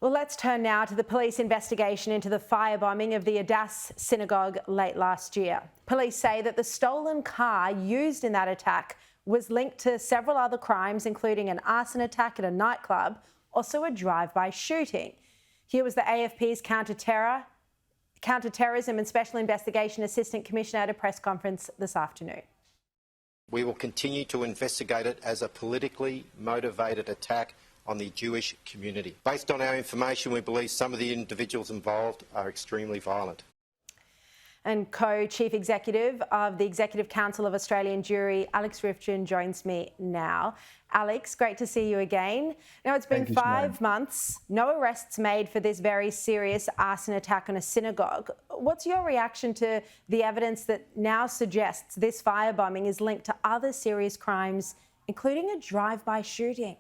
Well, let's turn now to the police investigation into the firebombing of the Adass synagogue late last year. Police say that the stolen car used in that attack was linked to several other crimes, including an arson attack at a nightclub, also a drive-by shooting. Here was the AFP's Counter-Terrorism and Special Investigation Assistant Commissioner at a press conference this afternoon. We will continue to investigate it as a politically motivated attack on the Jewish community. Based on our information, we believe some of the individuals involved are extremely violent. And Co-Chief Executive of the Executive Council of Australian Jewry, Alex Rifchin, joins me now. Alex, great to see you again. Now, it's been 5 months, no arrests made for this very serious arson attack on a synagogue. What's your reaction to the evidence that now suggests this firebombing is linked to other serious crimes, including a drive-by shooting?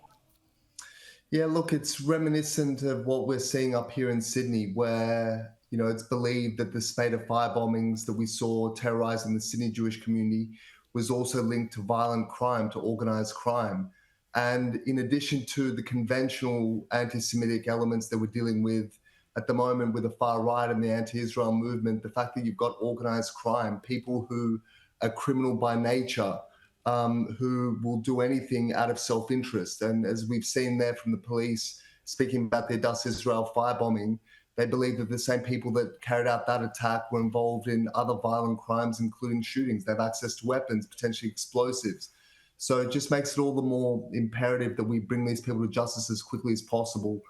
Yeah, look, it's reminiscent of what we're seeing up here in Sydney, where, it's believed that the spate of firebombings that we saw terrorising the Sydney Jewish community was also linked to violent crime, to organised crime. And in addition to the conventional anti-Semitic elements that we're dealing with at the moment with the far right and the anti-Israel movement, the fact that you've got organised crime, people who are criminal by nature, who will do anything out of self-interest. And as we've seen there from the police speaking about the Adass Israel firebombing, they believe that the same people that carried out that attack were involved in other violent crimes, including shootings. They have access to weapons, potentially explosives. So it just makes it all the more imperative that we bring these people to justice as quickly as possible,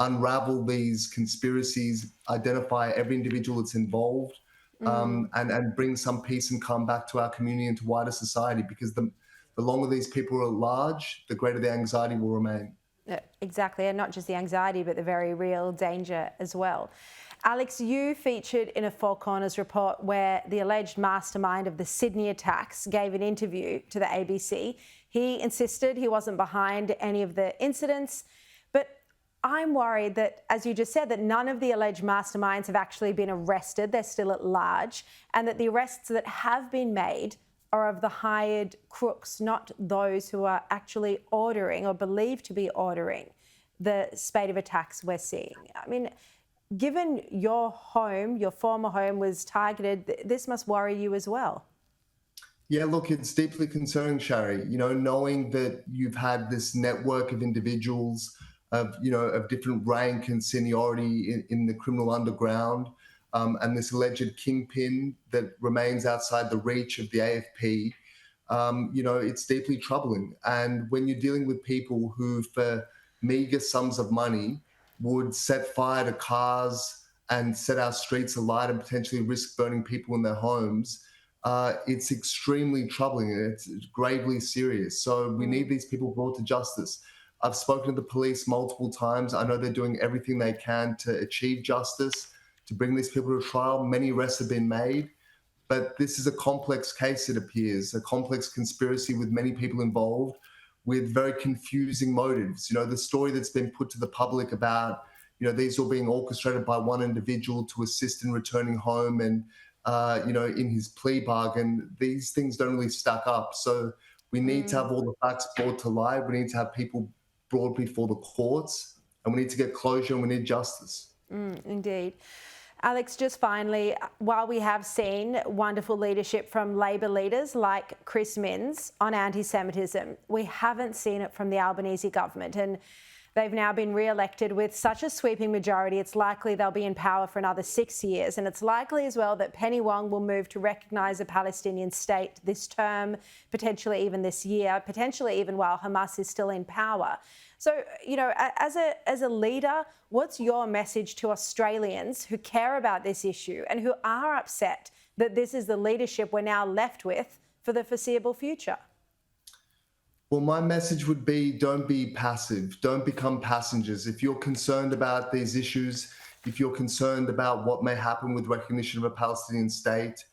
unravel these conspiracies, identify every individual that's involved, and bring some peace and calm back to our community and to wider society, because the longer these people are at large, the greater the anxiety will remain. Exactly, and not just the anxiety, but the very real danger as well. Alex, you featured in a Four Corners report where the alleged mastermind of the Sydney attacks gave an interview to the ABC. He insisted he wasn't behind any of the incidents, but I'm worried that, as you just said, that none of the alleged masterminds have actually been arrested. They're still at large, and that the arrests that have been made are of the hired crooks, not those who are actually ordering or believed to be ordering the spate of attacks we're seeing. I mean, given your home, your former home, was targeted, this must worry you as well. Yeah, look, it's deeply concerning, Shari. Knowing that you've had this network of individuals of different rank and seniority in the criminal underground, and this alleged kingpin that remains outside the reach of the AFP, it's deeply troubling. And when you're dealing with people who, for meagre sums of money, would set fire to cars and set our streets alight and potentially risk burning people in their homes, it's extremely troubling and it's gravely serious. So we need these people brought to justice. I've spoken to the police multiple times. I know they're doing everything they can to achieve justice, to bring these people to trial. Many arrests have been made, but this is a complex case, it appears, a complex conspiracy with many people involved with very confusing motives. The story that's been put to the public about, these all being orchestrated by one individual to assist in returning home and, in his plea bargain, these things don't really stack up. So we need to have all the facts brought to light. We need to have people brought before the courts, and we need to get closure and we need justice. Indeed. Alex, just finally, while we have seen wonderful leadership from Labor leaders like Chris Minns on anti-Semitism, we haven't seen it from the Albanese government. And they've now been re-elected with such a sweeping majority, it's likely they'll be in power for another 6 years. And it's likely as well that Penny Wong will move to recognise a Palestinian state this term, potentially even this year, potentially even while Hamas is still in power. So, as a leader, what's your message to Australians who care about this issue and who are upset that this is the leadership we're now left with for the foreseeable future? Well, my message would be, don't be passive. Don't become passengers. If you're concerned about these issues, if you're concerned about what may happen with recognition of a Palestinian state,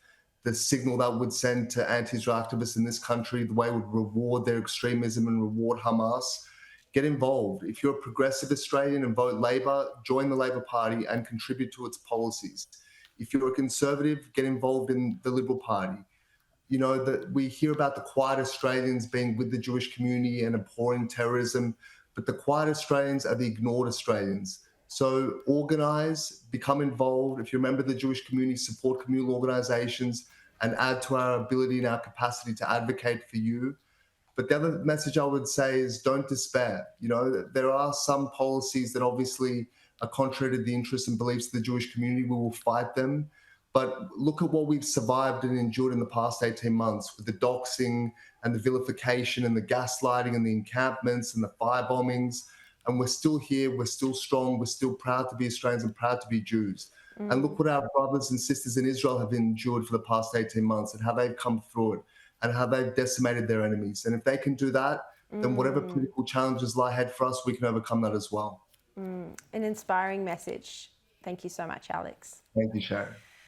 the signal that would send to anti-Israel activists in this country, the way it would reward their extremism and reward Hamas, get involved. If you're a progressive Australian and vote Labor, join the Labor Party and contribute to its policies. If you're a conservative, get involved in the Liberal Party. That we hear about the quiet Australians being with the Jewish community and abhorring terrorism, but the quiet Australians are the ignored Australians. So organize, become involved. If you're a member of the Jewish community, support communal organizations and add to our ability and our capacity to advocate for you. But the other message I would say is don't despair. There are some policies that obviously are contrary to the interests and beliefs of the Jewish community. We will fight them. But look at what we've survived and endured in the past 18 months with the doxing and the vilification and the gaslighting and the encampments and the fire bombings. And we're still here. We're still strong. We're still proud to be Australians and proud to be Jews. And look what our brothers and sisters in Israel have endured for the past 18 months and how they've come through it and how they've decimated their enemies. And if they can do that, then whatever political challenges lie ahead for us, we can overcome that as well. An inspiring message. Thank you so much, Alex. Thank you, Sharon.